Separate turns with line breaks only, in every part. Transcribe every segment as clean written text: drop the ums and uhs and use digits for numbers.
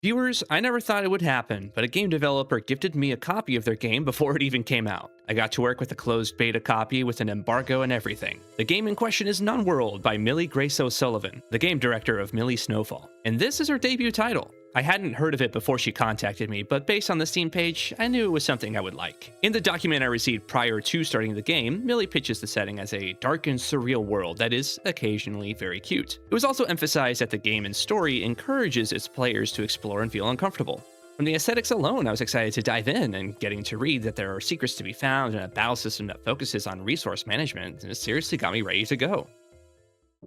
Viewers, I never thought it would happen, but a game developer gifted me a copy of their game before it even came out. I got to work with a closed beta copy with an embargo and everything. The game in question is Noneworld by Millie Grace O'Sullivan, the game director of Millie Snowfall. And this is her debut title. I hadn't heard of it before she contacted me, but based on the Steam page, I knew it was something I would like. In the document I received prior to starting the game, Millie pitches the setting as a dark and surreal world that is occasionally very cute. It was also emphasized that the game and story encourages its players to explore and feel uncomfortable. From the aesthetics alone, I was excited to dive in, and getting to read that there are secrets to be found and a battle system that focuses on resource management, and it seriously got me ready to go.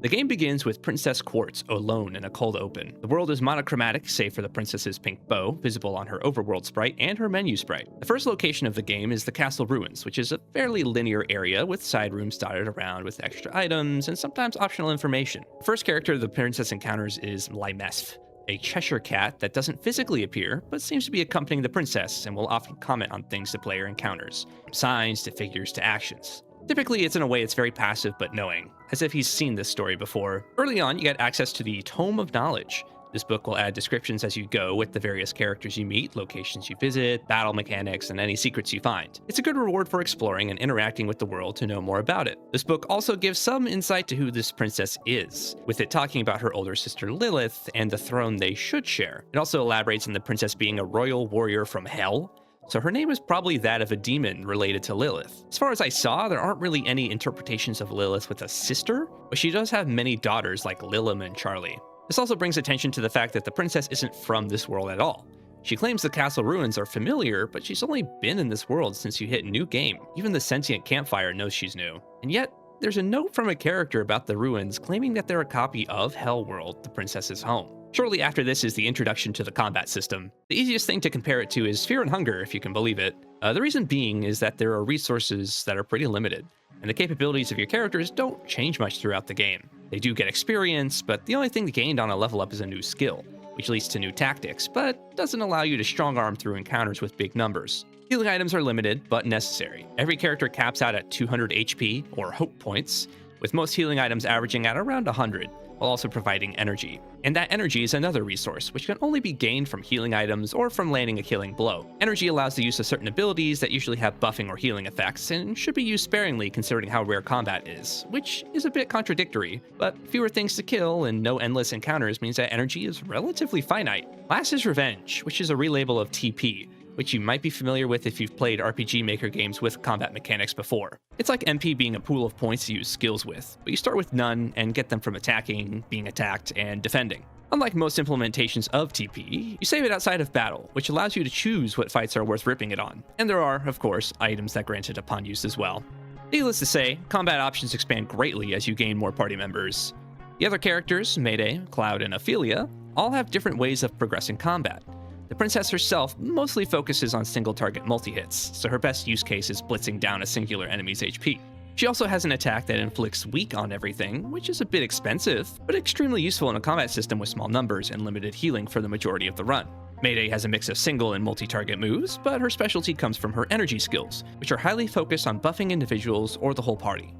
The game begins with Princess Quartz alone in a cold open. The world is monochromatic, save for the princess's pink bow, visible on her overworld sprite and her menu sprite. The first location of the game is the castle ruins, which is a fairly linear area with side rooms dotted around with extra items and sometimes optional information. The first character the princess encounters is Lymesf, a Cheshire cat that doesn't physically appear, but seems to be accompanying the princess and will often comment on things the player encounters, from signs to figures to actions. Typically, it's in a way that's very passive but knowing, as if he's seen this story before. Early on, you get access to the Tome of Knowledge. This book will add descriptions as you go with the various characters you meet, locations you visit, battle mechanics, and any secrets you find. It's a good reward for exploring and interacting with the world to know more about it. This book also gives some insight to who this princess is, with it talking about her older sister Lilith and the throne they should share. It also elaborates on the princess being a royal warrior from hell, so her name is probably that of a demon related to Lilith. As far as I saw, there aren't really any interpretations of Lilith with a sister, but she does have many daughters like Lilim and Charlie. This also brings attention to the fact that the princess isn't from this world at all. She claims the castle ruins are familiar, but she's only been in this world since you hit New Game. Even the sentient campfire knows she's new. And yet, there's a note from a character about the ruins claiming that they're a copy of Hellworld, the princess's home. Shortly after this is the introduction to the combat system. The easiest thing to compare it to is Fear and Hunger, if you can believe it. The reason being is that there are resources that are pretty limited, and the capabilities of your characters don't change much throughout the game. They do get experience, but the only thing gained on a level up is a new skill, which leads to new tactics, but doesn't allow you to strong arm through encounters with big numbers. Healing items are limited, but necessary. Every character caps out at 200 HP, or hope points, with most healing items averaging at around 100, while also providing energy. And that energy is another resource, which can only be gained from healing items or from landing a killing blow. Energy allows the use of certain abilities that usually have buffing or healing effects, and should be used sparingly considering how rare combat is, which is a bit contradictory, but fewer things to kill and no endless encounters means that energy is relatively finite. Last is Revenge, which is a relabel of TP, which you might be familiar with if you've played RPG Maker games with combat mechanics before. It's like MP being a pool of points to use skills with, but you start with none and get them from attacking, being attacked, and defending. Unlike most implementations of TP, you save it outside of battle, which allows you to choose what fights are worth ripping it on. And there are, of course, items that grant it upon use as well. Needless to say, combat options expand greatly as you gain more party members. The other characters, Mayday, Cloud, and Ophelia, all have different ways of progressing combat. The princess herself mostly focuses on single-target multi-hits, so her best use case is blitzing down a singular enemy's HP. She also has an attack that inflicts weak on everything, which is a bit expensive, but extremely useful in a combat system with small numbers and limited healing for the majority of the run. Mayday has a mix of single and multi-target moves, but her specialty comes from her energy skills, which are highly focused on buffing individuals or the whole party.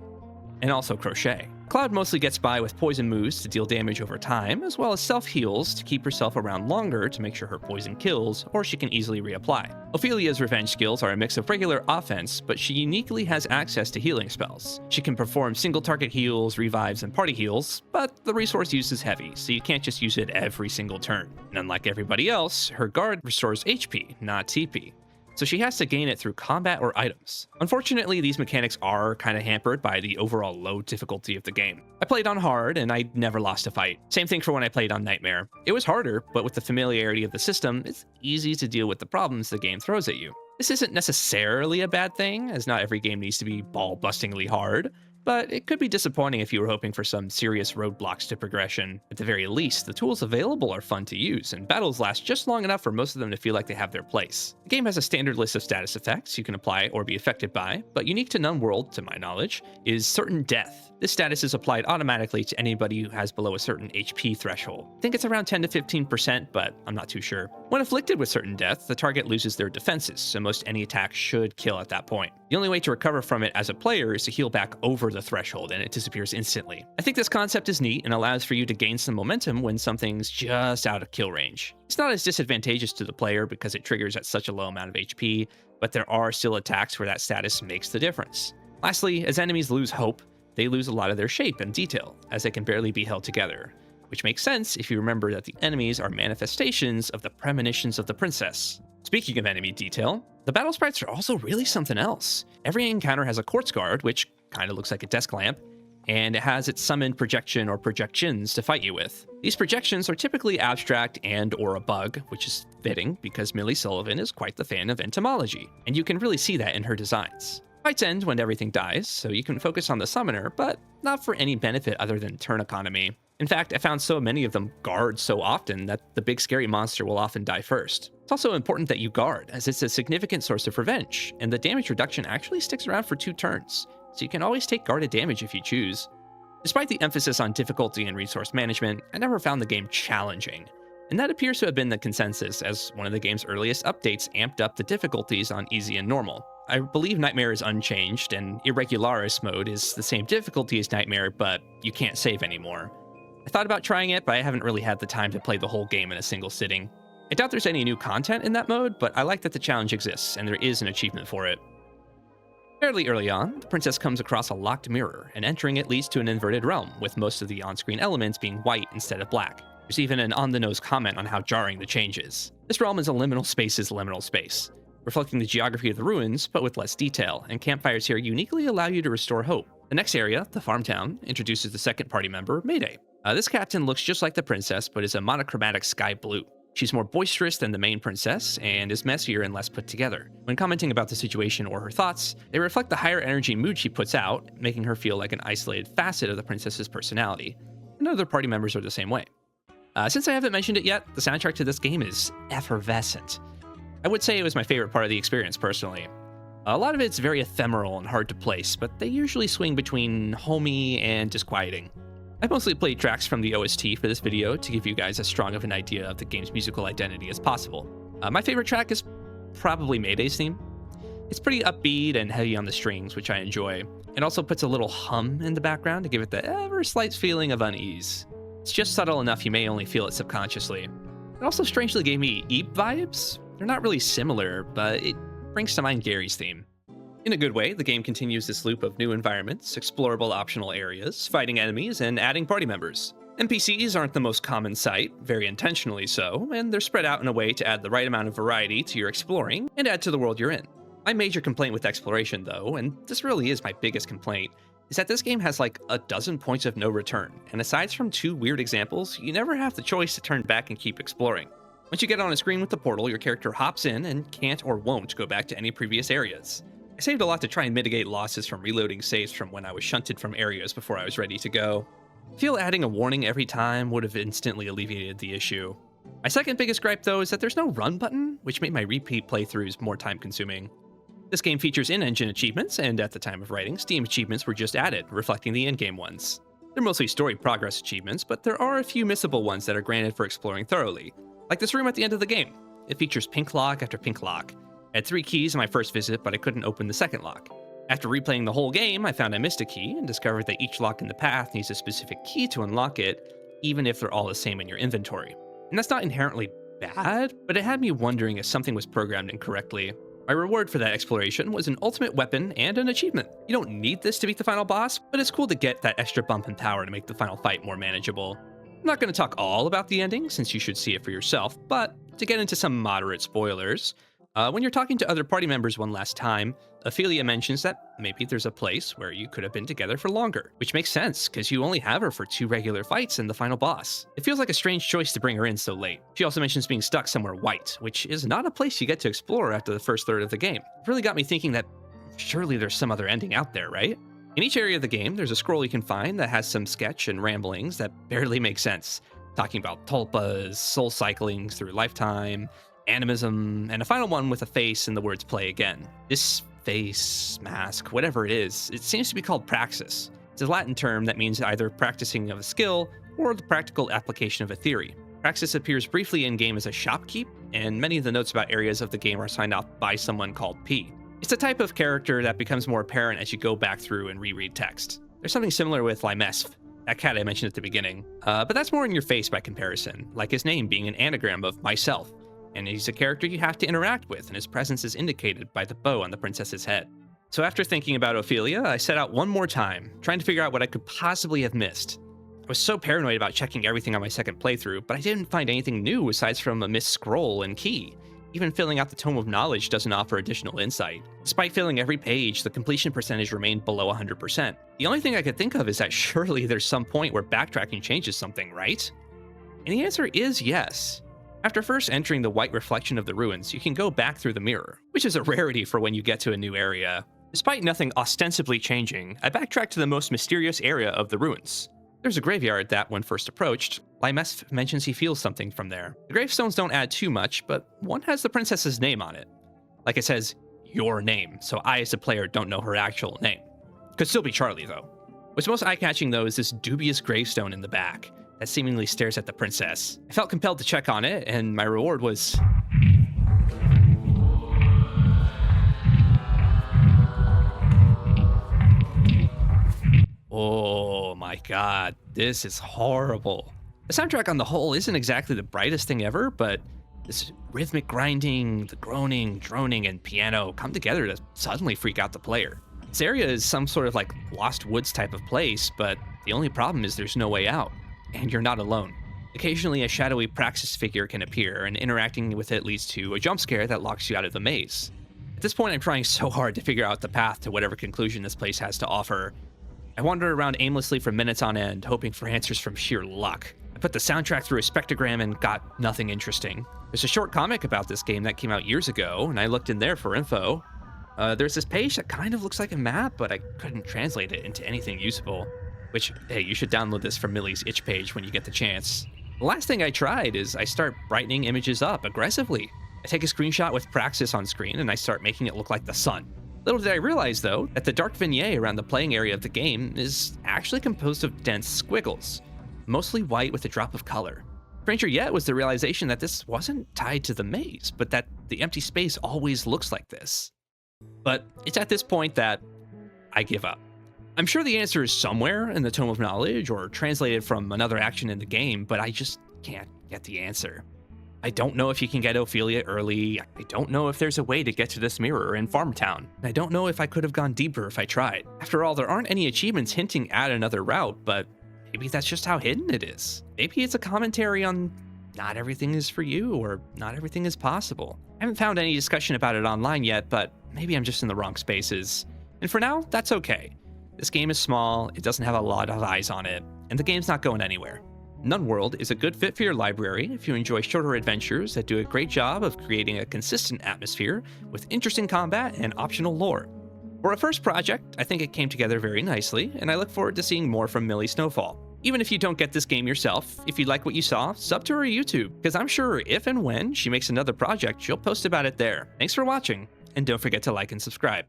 And also Crochet. Cloud mostly gets by with poison moves to deal damage over time, as well as self-heals to keep herself around longer to make sure her poison kills, or she can easily reapply. Ophelia's revenge skills are a mix of regular offense, but she uniquely has access to healing spells. She can perform single-target heals, revives, and party heals, but the resource use is heavy, so you can't just use it every single turn. And unlike everybody else, her guard restores HP, not TP. So she has to gain it through combat or items. Unfortunately, these mechanics are kind of hampered by the overall low difficulty of the game. I played on hard, and I never lost a fight. Same thing for when I played on Nightmare. It was harder, but with the familiarity of the system, it's easy to deal with the problems the game throws at you. This isn't necessarily a bad thing, as not every game needs to be ball-bustingly hard, but it could be disappointing if you were hoping for some serious roadblocks to progression. At the very least, the tools available are fun to use, and battles last just long enough for most of them to feel like they have their place. The game has a standard list of status effects you can apply or be affected by, but unique to Noneworld, to my knowledge, is Certain Death. This status is applied automatically to anybody who has below a certain HP threshold. I think it's around 10 to 15%, but I'm not too sure. When afflicted with Certain Death, the target loses their defenses, so most any attack should kill at that point. The only way to recover from it as a player is to heal back over over the threshold and it disappears instantly. I think this concept is neat and allows for you to gain some momentum when something's just out of kill range. It's not as disadvantageous to the player because it triggers at such a low amount of HP, but there are still attacks where that status makes the difference. Lastly, as enemies lose hope, they lose a lot of their shape and detail, as they can barely be held together, which makes sense if you remember that the enemies are manifestations of the premonitions of the princess. Speaking of enemy detail, the battle sprites are also really something else. Every encounter has a quartz guard, which kind of looks like a desk lamp, and it has its summoned projection or projections to fight you with. These projections are typically abstract and or a bug, which is fitting because Millie Sullivan is quite the fan of entomology, and you can really see that in her designs. Fights end when everything dies, so you can focus on the summoner, but not for any benefit other than turn economy. In fact, I found so many of them guard so often that the big scary monster will often die first. It's also important that you guard, as it's a significant source of revenge, and the damage reduction actually sticks around for 2 turns, so you can always take guarded damage if you choose. Despite the emphasis on difficulty and resource management, I never found the game challenging, and that appears to have been the consensus, as one of the game's earliest updates amped up the difficulties on easy and normal. I believe Nightmare is unchanged, and Irregularis mode is the same difficulty as Nightmare, but you can't save anymore. I thought about trying it, but I haven't really had the time to play the whole game in a single sitting. I doubt there's any new content in that mode, but I like that the challenge exists, and there is an achievement for it. Fairly early on, the princess comes across a locked mirror, and entering it leads to an inverted realm, with most of the on-screen elements being white instead of black. There's even an on-the-nose comment on how jarring the change is. This realm is a liminal space's liminal space, reflecting the geography of the ruins, but with less detail, and campfires here uniquely allow you to restore hope. The next area, the farm town, introduces the second party member, Mayday. This captain looks just like the princess, but is a monochromatic sky blue. She's more boisterous than the main princess, and is messier and less put together. When commenting about the situation or her thoughts, they reflect the higher energy mood she puts out, making her feel like an isolated facet of the princess's personality. And other party members are the same way. Since I haven't mentioned it yet, the soundtrack to this game is effervescent. I would say it was my favorite part of the experience personally. A lot of it's very ephemeral and hard to place, but they usually swing between homey and disquieting. I've mostly played tracks from the OST for this video to give you guys as strong of an idea of the game's musical identity as possible. My favorite track is probably Mayday's theme. It's pretty upbeat and heavy on the strings, which I enjoy. It also puts a little hum in the background to give it the ever slight feeling of unease. It's just subtle enough you may only feel it subconsciously. It also strangely gave me Eep vibes. They're not really similar, but it brings to mind Gary's theme. In a good way, the game continues this loop of new environments, explorable optional areas, fighting enemies, and adding party members. NPCs aren't the most common sight, very intentionally so, and they're spread out in a way to add the right amount of variety to your exploring and add to the world you're in. My major complaint with exploration, though, and this really is my biggest complaint, is that this game has like a dozen points of no return, and aside from 2 weird examples, you never have the choice to turn back and keep exploring. Once you get on a screen with the portal, your character hops in and can't or won't go back to any previous areas. I saved a lot to try and mitigate losses from reloading saves from when I was shunted from areas before I was ready to go. I feel adding a warning every time would have instantly alleviated the issue. My second biggest gripe though is that there's no run button, which made my repeat playthroughs more time consuming. This game features in-engine achievements, and at the time of writing, Steam achievements were just added, reflecting the in-game ones. They're mostly story progress achievements, but there are a few missable ones that are granted for exploring thoroughly, like this room at the end of the game. It features pink lock after pink lock. I had 3 keys in my first visit, but I couldn't open the second lock. After replaying the whole game, I found I missed a key and discovered that each lock in the path needs a specific key to unlock it, even if they're all the same in your inventory. And that's not inherently bad, but it had me wondering if something was programmed incorrectly. My reward for that exploration was an ultimate weapon and an achievement. You don't need this to beat the final boss, but it's cool to get that extra bump in power to make the final fight more manageable. I'm not going to talk all about the ending, since you should see it for yourself, but to get into some moderate spoilers, when you're talking to other party members one last time, Ophelia mentions that maybe there's a place where you could have been together for longer, which makes sense because you only have her for 2 regular fights and the final boss. It feels like a strange choice to bring her in so late. She also mentions being stuck somewhere white, which is not a place you get to explore after the first third of the game. It really got me thinking that surely there's some other ending out there, right? In each area of the game, there's a scroll you can find that has some sketch and ramblings that barely make sense, talking about tulpas, soul cycling through lifetime, animism, and a final one with a face and the words play again. This face, mask, whatever it is, it seems to be called praxis. It's a Latin term that means either practicing of a skill or the practical application of a theory. Praxis appears briefly in-game as a shopkeep, and many of the notes about areas of the game are signed off by someone called P. It's a type of character that becomes more apparent as you go back through and reread text. There's something similar with Limesp, that cat I mentioned at the beginning, but that's more in your face by comparison, like his name being an anagram of myself, and he's a character you have to interact with, and his presence is indicated by the bow on the princess's head. So after thinking about Ophelia, I set out one more time, trying to figure out what I could possibly have missed. I was so paranoid about checking everything on my second playthrough, but I didn't find anything new aside from a missed scroll and key. Even filling out the Tome of Knowledge doesn't offer additional insight. Despite filling every page, the completion percentage remained below 100%. The only thing I could think of is that surely there's some point where backtracking changes something, right? And the answer is yes. After first entering the white reflection of the ruins, you can go back through the mirror, which is a rarity for when you get to a new area. Despite nothing ostensibly changing, I backtracked to the most mysterious area of the ruins. There's a graveyard that, when first approached, Limesp mentions he feels something from there. The gravestones don't add too much, but one has the princess's name on it. Like it says, your name, so I as a player don't know her actual name. Could still be Charlie, though. What's most eye-catching, though, is this dubious gravestone in the back that seemingly stares at the princess. I felt compelled to check on it, and my reward was... oh my god, this is horrible. The soundtrack on the whole isn't exactly the brightest thing ever, but this rhythmic grinding, the groaning, droning, and piano come together to suddenly freak out the player. This area is some sort of like Lost Woods type of place, but the only problem is there's no way out, and you're not alone. Occasionally a shadowy Praxis figure can appear, and interacting with it leads to a jump scare that locks you out of the maze. At this point I'm trying so hard to figure out the path to whatever conclusion this place has to offer. I wandered around aimlessly for minutes on end, hoping for answers from sheer luck. I put the soundtrack through a spectrogram and got nothing interesting. There's a short comic about this game that came out years ago, and I looked in there for info. There's this page that kind of looks like a map, but I couldn't translate it into anything usable. Which, hey, you should download this from Millie's itch page when you get the chance. The last thing I tried is I start brightening images up aggressively. I take a screenshot with Praxis on screen, and I start making it look like the sun. Little did I realize, though, that the dark vignette around the playing area of the game is actually composed of dense squiggles, mostly white with a drop of color. Stranger yet was the realization that this wasn't tied to the maze, but that the empty space always looks like this. But it's at this point that I give up. I'm sure the answer is somewhere in the Tome of Knowledge or translated from another action in the game, but I just can't get the answer. I don't know if you can get Ophelia early. I don't know if there's a way to get to this mirror in Farmtown. I don't know if I could have gone deeper if I tried. After all, there aren't any achievements hinting at another route, but maybe that's just how hidden it is. Maybe it's a commentary on not everything is for you or not everything is possible. I haven't found any discussion about it online yet, but maybe I'm just in the wrong spaces. And for now, that's okay. This game is small, it doesn't have a lot of eyes on it, and the game's not going anywhere. Noneworld is a good fit for your library if you enjoy shorter adventures that do a great job of creating a consistent atmosphere with interesting combat and optional lore. For a first project, I think it came together very nicely, and I look forward to seeing more from Millie Snowfall. Even if you don't get this game yourself, if you like what you saw, sub to her YouTube, because I'm sure if and when she makes another project, she'll post about it there. Thanks for watching, and don't forget to like and subscribe.